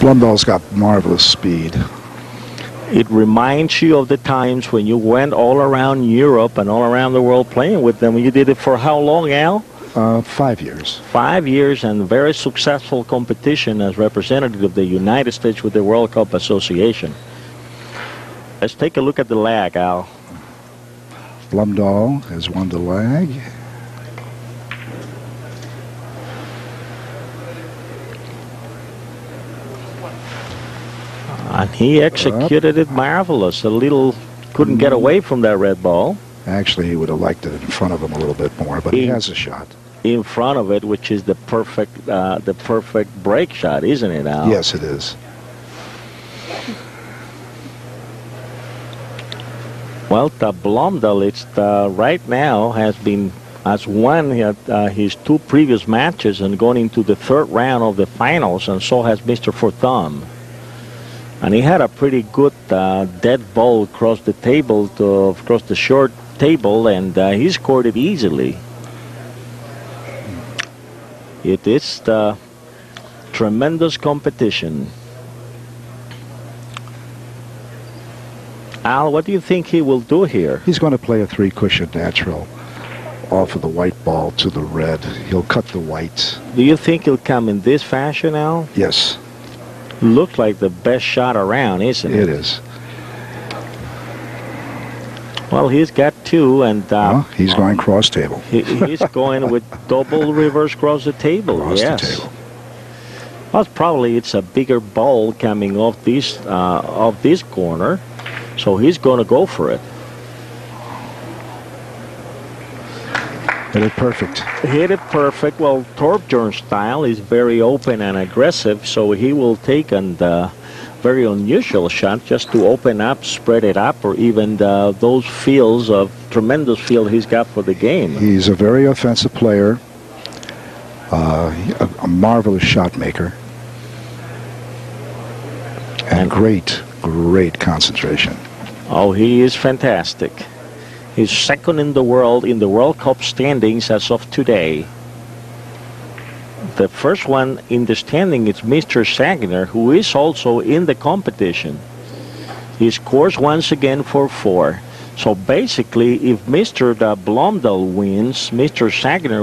Blomdahl's got marvelous speed. It reminds you of the times when you went all around Europe and all around the world playing with them. You did it for how long, Al? 5 years. 5 years, and very successful competition as representative of the United States with the World Cup Association. Let's take a look at the lag, Al. Blomdahl has won the lag. And he executed it marvelous. A little couldn't get away from that red ball. Actually, he would have liked it in front of him a little bit more, but he has a shot. In front of it, which is the perfect break shot, isn't it, Al? Yes, it is. Well, the Blomdahl, right now has won his 2 previous matches and gone into the 3rd round of the finals, and so has Mr. Forthomme. And he had a pretty good dead ball across the table, across the short table, and he scored it easily. It is the tremendous competition. Al, what do you think he will do here? He's going to play a 3-cushion natural off of the white ball to the red. He'll cut the white. Do you think he'll come in this fashion, Al? Yes. Looks like the best shot around, isn't it? It is. Well, he's got 2, and he's going cross table. He's going with double reverse cross the table. Cross yes. the table. Well, probably it's a bigger ball coming off this corner, so he's going to go for it. Hit it perfect. Hit it perfect. Well, Thorbjorn's style is very open and aggressive, so he will take a very unusual shot just to open up, spread it up, or even those fields of tremendous field he's got for the game. He's a very offensive player, a marvelous shot maker, and great concentration. Oh, he is fantastic. He's 2nd in the World Cup standings as of today. The first one in the standing is Mr. Sagner, who is also in the competition. He scores once again for 4. So basically, if Mr. Blomdahl wins, Mr. Sagner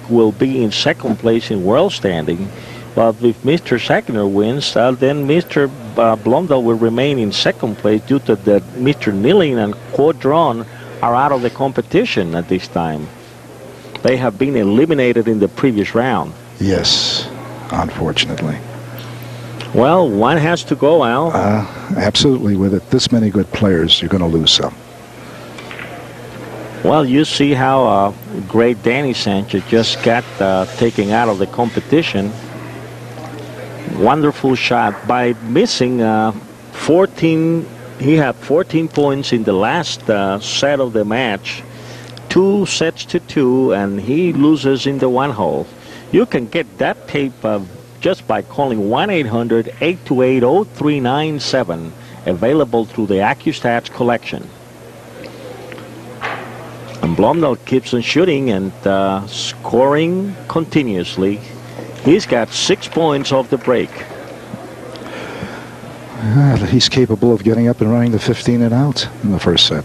will be in 2nd place in world standing. But if Mr. Sagner wins, then Mr. Blomdahl will remain in 2nd place due to that Mr. Nilling and Quadron are out of the competition at this time. They have been eliminated in the previous round. Yes, unfortunately. Well, one has to go, Al. Absolutely. With it, this many good players, you're going to lose some. Well, you see how great Danny Sanchez just got taken out of the competition. Wonderful shot by missing 14. He had 14 points in the last set of the match. 2 sets to 2, and he loses in the 1 hole. You can get that tape just by calling 1-800-828-0397, available through the AccuStats collection. And Blomdahl keeps on shooting and scoring continuously. He's got 6 points off the break. He's capable of getting up and running the 15 and out in the first set.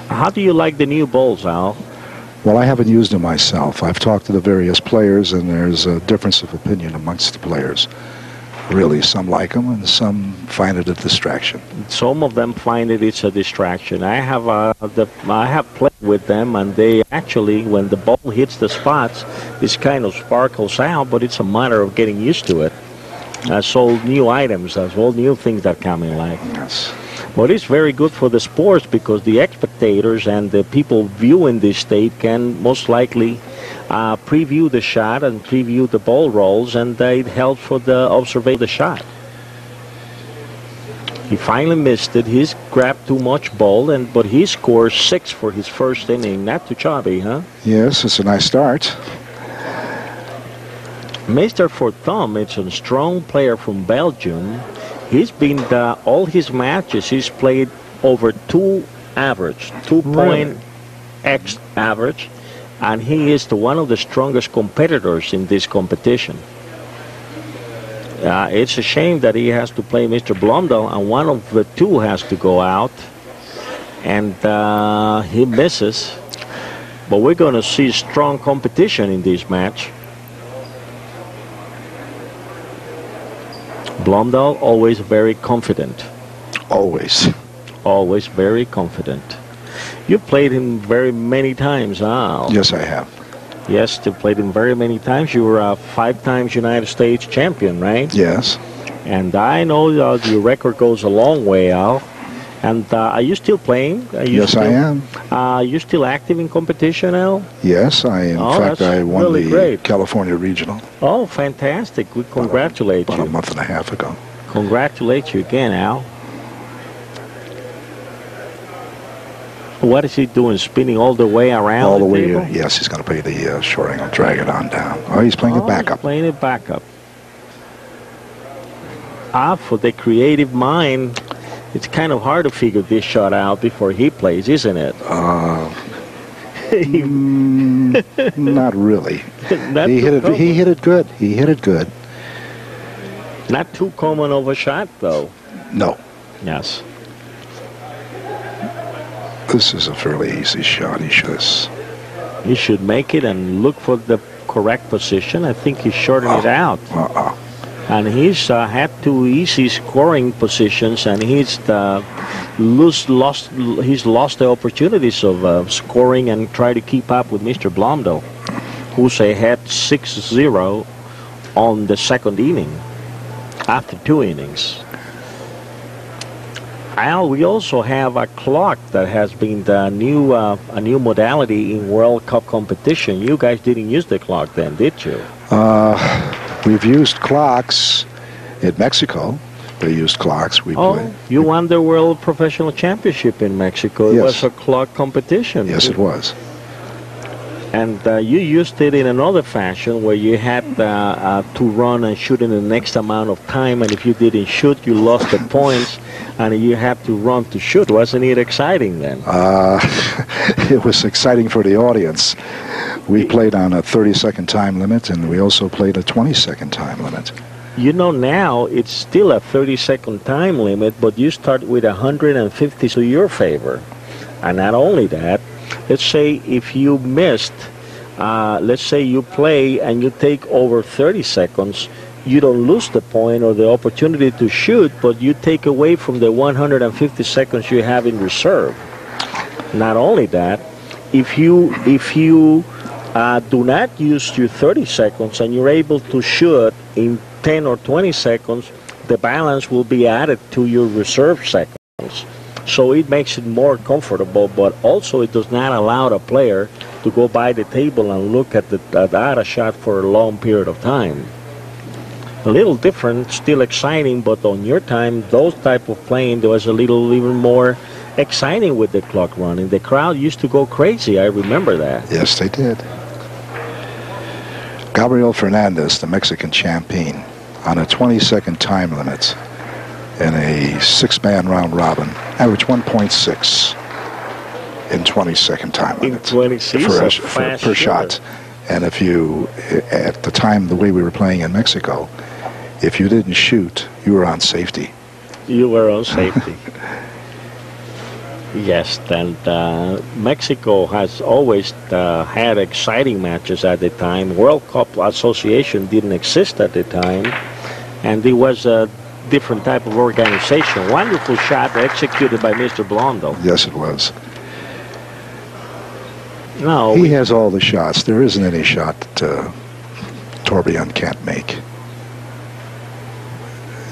How do you like the new balls, Al? Well, I haven't used them myself. I've talked to the various players, and there's a difference of opinion amongst the players. Really, some like them, and some find it a distraction. Some of them find it's a distraction. I have played with them, and they actually, when the ball hits the spots, this kind of sparkles out, but it's a matter of getting used to it. That's all new items. That's all new things that come in life. Yes. But it's very good for the sports because the spectators and the people viewing this tape can most likely preview the shot and preview the ball rolls, and it helps for the observation of the shot. He finally missed it. He's grabbed too much ball, but he scores 6 for his first inning. Not too choppy, huh? Yes, it's a nice start. Mr. Forthomme, it's a strong player from Belgium. He's been all his matches. He's played over 2 average, 2.x average, and he is one of the strongest competitors in this competition. It's a shame that he has to play Mr. Blomdahl, and one of the two has to go out, and he misses. But we're going to see strong competition in this match. Blomdahl always very confident. Always. Always very confident. You played him very many times, huh? Yes, I have. Yes, you played him very many times. You were a 5 times United States champion, right? Yes. And I know your record goes a long way, Al. And are you still playing? Yes, I am. Are you still active in competition, Al? Yes, in fact, I won really the great. California Regional. Oh, fantastic. We congratulate about you. A month and a half ago. Congratulate you again, Al. What is he doing? Spinning all the way around all the way, table? yes, he's going to play the short angle, drag it on down. Oh, he's playing it back up. Playing it back up. For the creative mind, it's kind of hard to figure this shot out before he plays, isn't it? Not really. He hit it good. He hit it good. Not too common of a shot, though. No. Yes. This is a fairly easy shot. He should make it and look for the correct position. I think he's shorting it out. And he's had 2 easy scoring positions, and he's lost the opportunities of scoring and try to keep up with Mr. Blomdahl, who's ahead 6-0 on the second inning after 2 innings. Al, we also have a clock that has been a new modality in World Cup competition. You guys didn't use the clock then, did you? We've used clocks in Mexico. They used clocks. You won the World Professional Championship in Mexico. It was a clock competition. Yes, it was. And you used it in another fashion where you had to run and shoot in the next amount of time, and if you didn't shoot, you lost the points, and you had to run to shoot. Wasn't it exciting then? It was exciting for the audience. We played on a 30-second time limit, and we also played a 20-second time limit. You know, now it's still a 30-second time limit, but you start with 150 to your favor. And not only that, let's say if you missed, let's say you play and you take over 30 seconds, you don't lose the point or the opportunity to shoot, but you take away from the 150 seconds you have in reserve. Not only that, if you do not use your 30 seconds and you're able to shoot in 10 or 20 seconds, the balance will be added to your reserve seconds. So it makes it more comfortable, but also it does not allow the player to go by the table and look at a shot for a long period of time. A little different, still exciting, but on your time, those type of playing, there was a little even more exciting with the clock running. The crowd used to go crazy. I remember that. Yes, they did. Gabriel Fernandez, the Mexican champion, on a 20-second time limit in a 6-man round robin, averaged 1.6 in 20-second time limit per shot. And if you, at the time, the way we were playing in Mexico, if you didn't shoot, you were on safety. You were on safety. Yes, and Mexico has always had exciting matches at the time. World Cup Association didn't exist at the time, and it was a different type of organization. Wonderful shot executed by Mr. Blomdahl. Yes, it was. No, he has all the shots. There isn't any shot that Torbjörn can't make.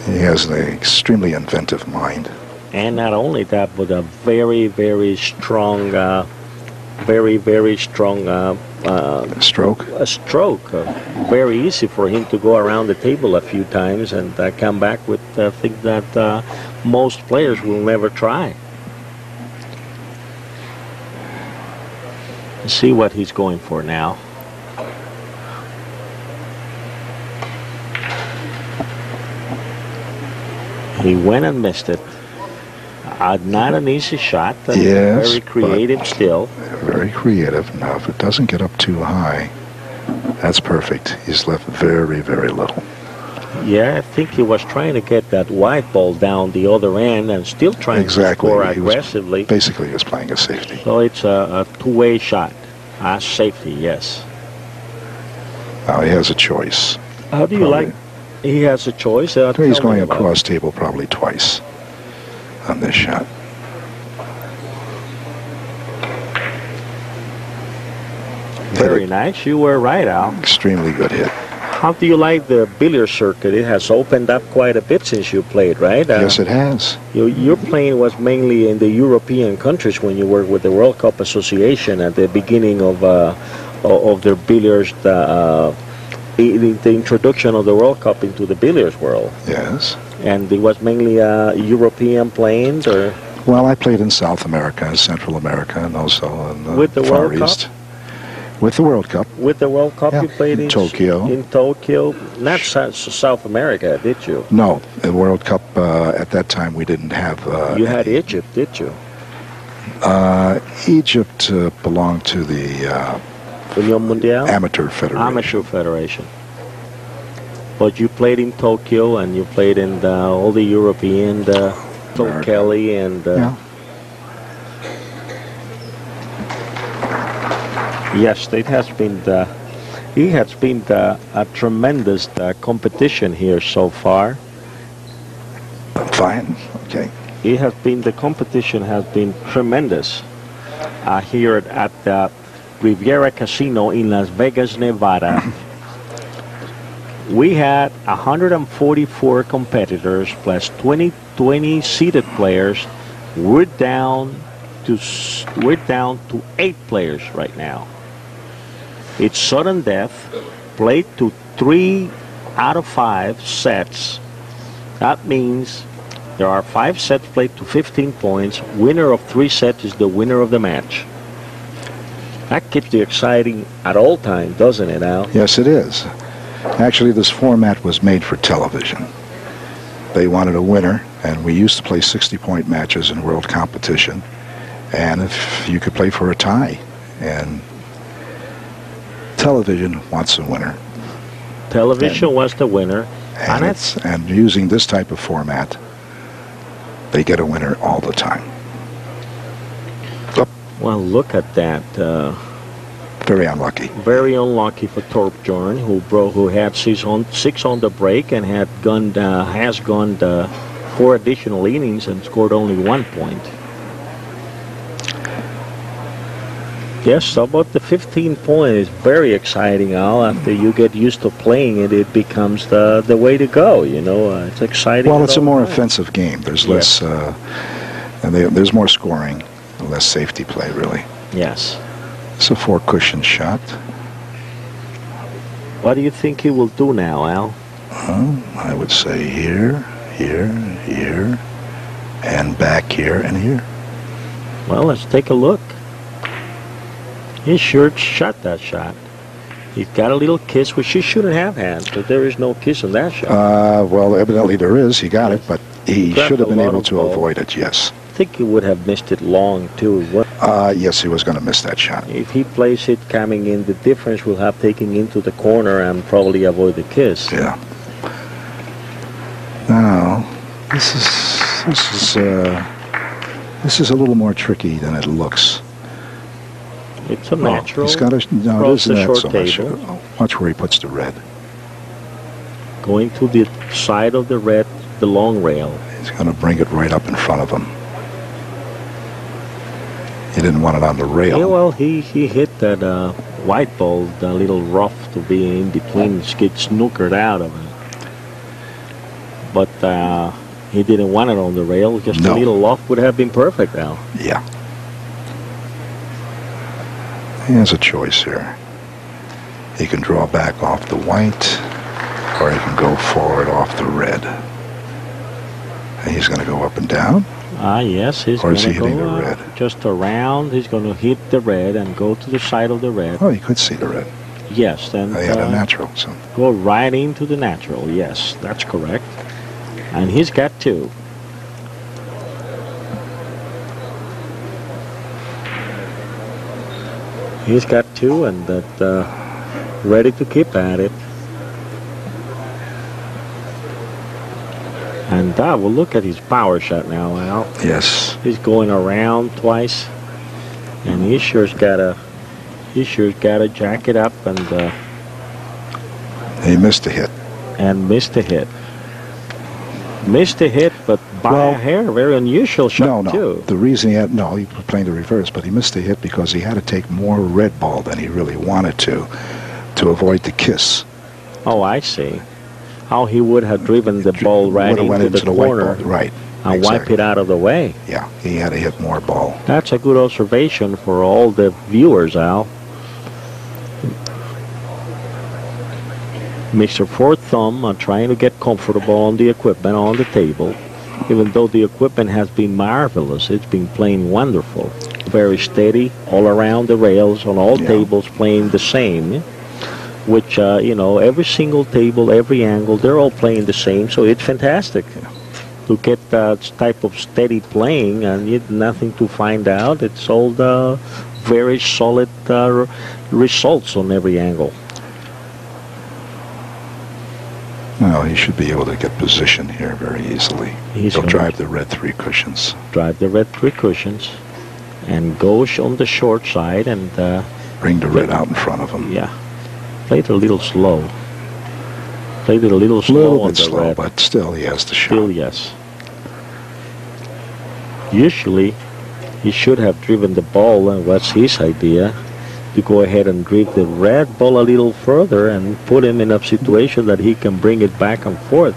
He has an extremely inventive mind. And not only that, but a very, very strong, stroke. A stroke. Very easy for him to go around the table a few times and come back with things that most players will never try. Let's see what he's going for now. He went and missed it. Not an easy shot. Yes, very creative still. Very creative. Now, if it doesn't get up too high, that's perfect. He's left very, very little. Yeah, I think he was trying to get that white ball down the other end and still trying to score aggressively. Basically, he was playing a safety. So it's a two-way shot. Safety, yes. Now he has a choice. How do you like? He has a choice. He's going across table probably twice on this shot. Very nice. You were right, Al. Extremely good hit. How do you like the billiard circuit? It has opened up quite a bit since you played, right? Yes, it has. Your playing was mainly in the European countries when you worked with the World Cup Association at the beginning of their billiards, the introduction of the World Cup into the billiards world. Yes. And it was mainly European playing, or? Well, I played in South America, Central America, and also in the Far East. With the World Cup. With the World Cup, you played in Tokyo. In Tokyo, not South America, did you? No, the World Cup at that time we didn't have. You had Egypt, did you? Egypt belonged to the Union Mundial? Amateur Federation. Amateur Federation. But you played in Tokyo, and you played in all the European, Tom Kelly, and. Yeah. Yes, it has been a tremendous competition here so far. Fine. Okay. The competition has been tremendous here at the Riviera Casino in Las Vegas, Nevada. We had 144 competitors plus 20 seated players. We're down to 8 players right now. It's sudden death, played to 3 out of 5 sets. That means there are 5 sets played to 15 points. Winner of 3 sets is the winner of the match. That keeps you exciting at all times, doesn't it, Al? Yes, it is. Actually, this format was made for television. They wanted a winner, and we used to play 60-point matches in world competition. And if you could play for a tie, and television wants a winner. Television wants the winner. And using this type of format, they get a winner all the time. Well, look at that. Very unlucky. Very unlucky for Thorbjorn, who had 6 on the break and has gone 4 additional innings and scored only 1 point. Yes, about the 15 point is very exciting, Al. After you get used to playing it, it becomes the way to go. You know, it's exciting. Well, it's a more offensive game. There's less, and there's more scoring, less safety play, really. Yes. It's a 4-cushion shot. What do you think he will do now, Al? I would say here, here, here, and back here and here. Well, let's take a look. He sure shot that shot. He's got a little kiss, which he shouldn't have had, but there is no kiss in that shot. Well, evidently there is. He got it, but he should have been able to avoid it, yes. I think he would have missed it long, too. Yes, he was going to miss that shot. If he plays it coming in, the difference will have taken into the corner and probably avoid the kiss. Yeah. Now, this is a little more tricky than it looks. It's a natural. He's got a, no, it isn't that so table. much. Watch where he puts the red. Going to the side of the red, the long rail. He's going to bring it right up in front of him. He didn't want it on the rail. Yeah, well, he hit that white ball, the little rough to be in between, get snookered out of it. But he didn't want it on the rail. Just a little loft would have been perfect, Al. Yeah. He has a choice here. He can draw back off the white, or he can go forward off the red. And he's going to go up and down. Yes, he's going to go just around. He's going to hit the red and go to the side of the red. Oh, he could see the red. Yes, then he had a natural. So go right into the natural. Yes, that's correct. And he's got 2. He's got 2, and that ready to keep at it. And we'll look at his power shot now, Al. Yes. He's going around twice, and he sure's got to jack it up, and he missed a hit. And missed a hit. Missed a hit, but by a hair. Very unusual shot, too. The reason he was playing the reverse, but he missed a hit because he had to take more red ball than he really wanted to avoid the kiss. Oh, I see. How he would have driven the ball right into the corner. Right. And wipe it out of the way. Yeah, he had to hit more ball. That's a good observation for all the viewers, Al. Mr. Forthomme trying to get comfortable on the equipment on the table. Even though the equipment has been marvelous, it's been playing wonderful. Very steady all around the rails on all tables, playing the same. Which, every single table, every angle, they're all playing the same, so it's fantastic. To get that type of steady playing and yet nothing to find out, it's all very solid results on every angle. Well, he should be able to get position here very easily. He'll drive the red 3 cushions. Drive the red 3 cushions and go on the short side and bring the red out in front of him. Yeah. Played a little slow. Played it a little slow on the red. But still he has the shot. Still, yes. Usually, he should have driven the ball, and what's his idea, to go ahead and drive the red ball a little further and put him in a situation that he can bring it back and forth.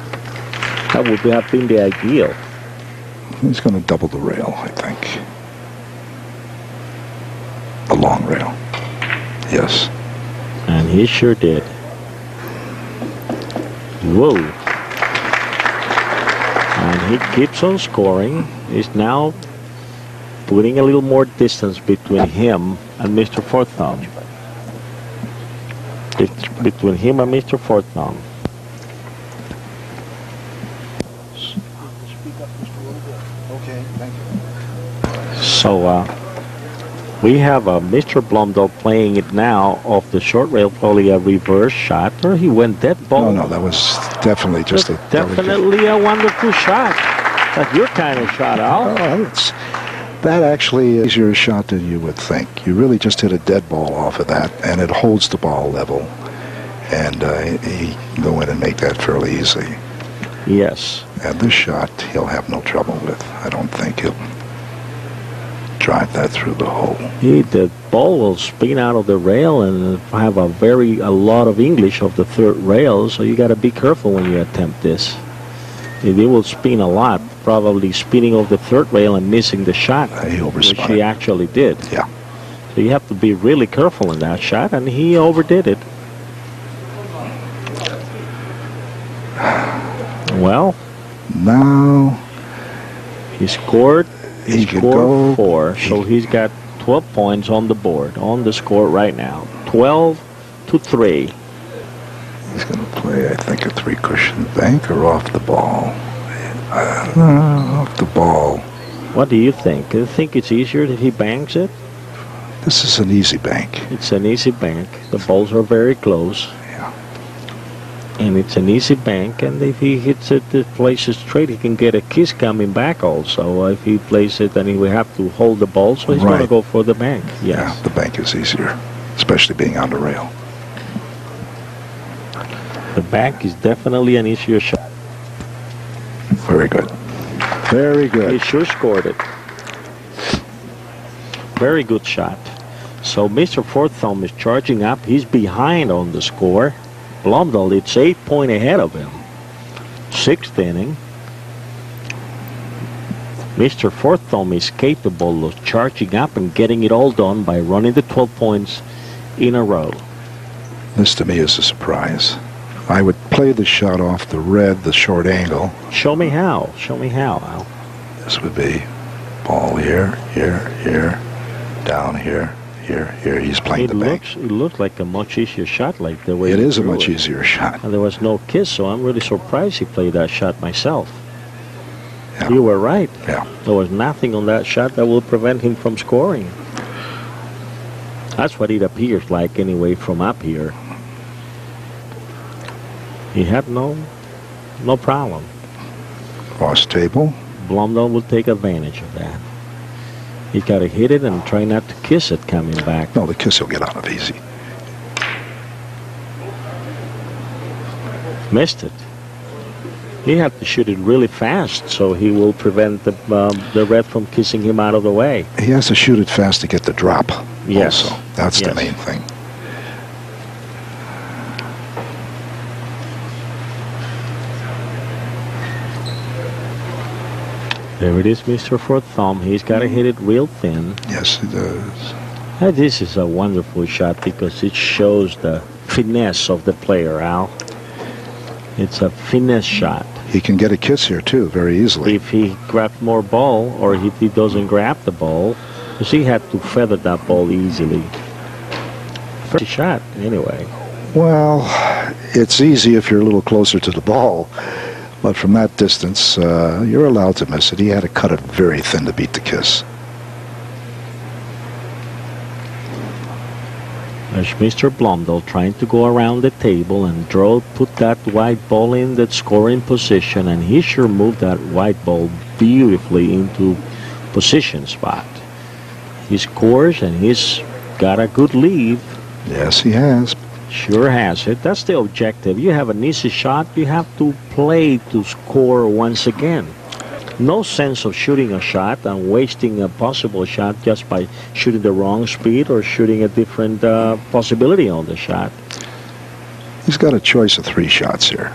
That would have been the ideal. He's going to double the rail, I think. A long rail. Yes. And he sure did. Whoa. And he keeps on scoring. He's now putting a little more distance between him and Mr. Forthomme. It's between him and Mr. Forthomme. Okay, thank you. So we have Mr. Blomdahl playing it now off the short rail, probably a reverse shot, or he went dead ball. No, that was definitely just definitely a wonderful shot. That's your kind of shot, Al. That actually is your shot than you would think. You really just hit a dead ball off of that, and it holds the ball level. And he can go in and make that fairly easy. Yes. And this shot he'll have no trouble with. I don't think he'll drive that through the hole. The ball will spin out of the rail and have a lot of English of the third rail, so you got to be careful when you attempt this. It will spin a lot, probably spinning off the third rail and missing the shot, which he actually did. Yeah. So you have to be really careful in that shot, and he overdid it. Well, now he scored. He scored 4, so he's got 12 points on the board, on the score right now. 12-3. He's going to play, I think, a 3-cushion bank or off the ball. Off the ball. What do you think? Do you think it's easier if he banks it? This is an easy bank. It's an easy bank. The balls are very close. Yeah. And it's an easy bank, and if he hits it, plays it straight, he can get a kiss coming back also. If he plays it, then he will have to hold the ball, so he's going to go for the bank. Yes. Yeah, the bank is easier, especially being on the rail. The bank is definitely an easier shot. Very good. Very good. He sure scored it. Very good shot. So Mr. Forthomme is charging up. He's behind on the score. Blomdahl, it's 8 points ahead of him. 6th inning. Mr. Forthomme is capable of charging up and getting it all done by running the 12 points in a row. This to me is a surprise. I would play the shot off the red, the short angle. Show me how. Show me how, Al. This would be ball here, here, here, down here, here, here. He's playing the bank. It looks like a much easier shot, like the way it is a much easier shot. And there was no kiss, so I'm really surprised he played that shot myself. Yeah. You were right. Yeah. There was nothing on that shot that will prevent him from scoring. That's what it appears like anyway from up here. He had no problem. Cross table. Blomdahl will take advantage of that. He got to hit it and try not to kiss it coming back. No, the kiss he'll get out of easy. Missed it. He had to shoot it really fast so he will prevent the red from kissing him out of the way. He has to shoot it fast to get the drop. Yes. Also, that's Yes. the main thing. There it is, Mr. Forthomme. He's got to hit it real thin. Yes, he does. This is a wonderful shot because it shows the finesse of the player, Al. It's a finesse shot. He can get a kiss here, too, very easily. If he grabbed more ball, or if he doesn't grab the ball, because he had to feather that ball easily. First shot, anyway. Well, it's easy if you're a little closer to the ball. But from that distance, you're allowed to miss it. He had to cut it very thin to beat the kiss. There's Mr. Blomdahl trying to go around the table and put that white ball in that scoring position, and he sure moved that white ball beautifully into position spot. He scores, and he's got a good lead. Yes, he has. Sure has it. That's the objective. You have an easy shot, you have to play to score once again. No sense of shooting a shot and wasting a possible shot just by shooting the wrong speed or shooting a different possibility on the shot. He's got a choice of 3 shots here.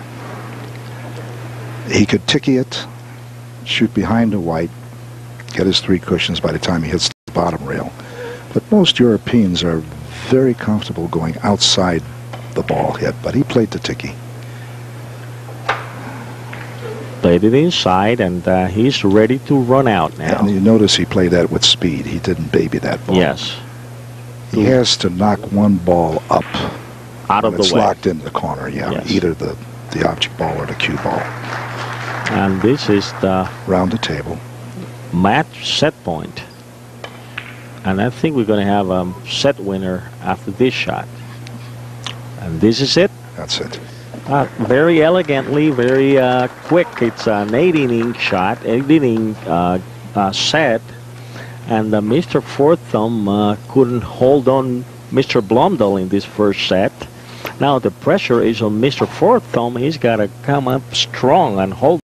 He could ticky it, shoot behind the white, get his 3 cushions by the time he hits the bottom rail. But most Europeans are very comfortable going outside the ball hit, but he played the ticky. Played it inside, and he's ready to run out now. And you notice he played that with speed. He didn't baby that ball. Yes. He has to knock one ball up Out of the way. It's locked into the corner, yeah. Yes. Either the object ball or the cue ball. And this is the Round the table. match set point. And I think we're going to have a set winner after this shot. And this is it. That's it. Very elegantly, very quick. It's an 8-inning shot, 8-inning set. And Mr. Forthomme couldn't hold on Mr. Blomdahl in this first set. Now the pressure is on Mr. Forthomme. He's got to come up strong and hold